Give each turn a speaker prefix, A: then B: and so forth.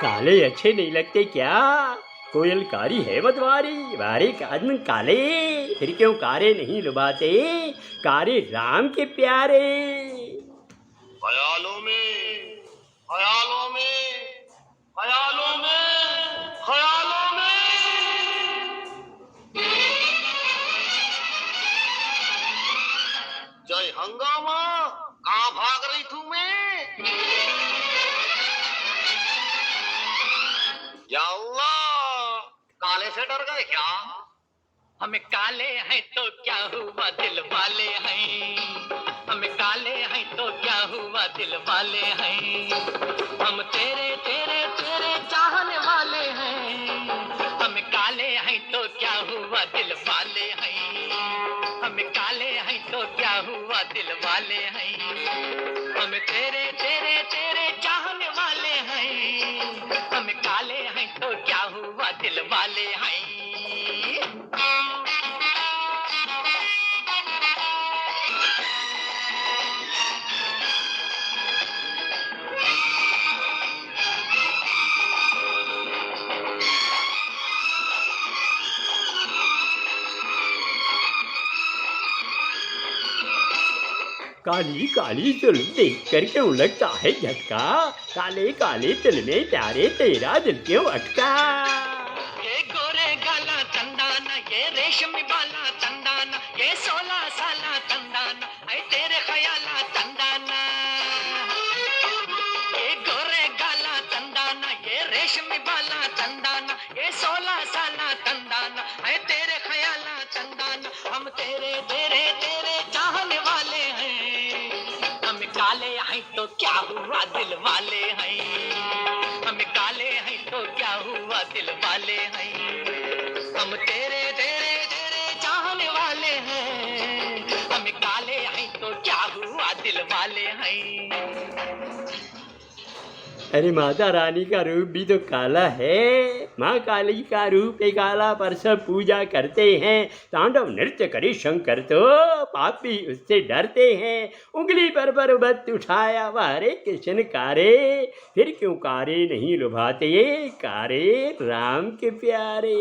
A: काले अच्छे नहीं लगते क्या? कोयल कारी है मतवारी, वारे कान काले, फिर क्यों कारे नहीं लुभाते कारे राम के प्यारे।
B: ख्यालों में, ख्यालों में, ख्यालों में, ख्यालों में। जय हंगामा, कहाँ भाग रही तू मैं? या अल्लाह, काले से डर गए क्या?
C: हम काले हैं तो क्या हुआ दिल वाले हैं, हम काले हैं तो क्या हुआ दिल वाले हैं, हम तेरे तेरे तेरे चाहने वाले हैं, हम काले हैं तो क्या हुआ दिल वाले हैं, हम काले हैं तो क्या हुआ दिल वाले हैं, हम तेरे तेरे तेरे चाहने वाले हैं, हम काले हैं तो क्या हुआ दिल वाले हैं।
A: काली काली जुल्म देख कर क्यों लगता है झटका, काले काले तिल में प्यारे तेरा दिल क्यों अटका।
C: ये गोरे गाला चंदाना, ये रेशमी बाला चंदाना, ये 16 साला चंदाना, ऐ तेरे ख्याला चंदाना। ये गोरे गाला चंदाना, ये रेशमी बाला चंदाना, ये 16 साला चंदाना, ऐ तेरे ख्याला चंदाना, हम तेरे तेरे तेरे चाहने वाले हैं, हम काले हैं तो क्या हुआ दिल वाले हैं, हम काले हैं तो क्या हुआ दिल वाले हैं, हम तेरे तेरे तेरे चाहने वाले हैं, हम काले हैं तो क्या हुआ दिल वाले हैं।
A: अरे माता रानी का रूप भी तो काला है, माँ काली का रूप एक काला पर सब पूजा करते हैं, तांडव नृत्य करे शंकर तो पापी उससे डरते हैं, उंगली पर पर्वत उठाया वारे कृष्ण कारे, फिर क्यों कारे नहीं लुभाते कारे राम के प्यारे।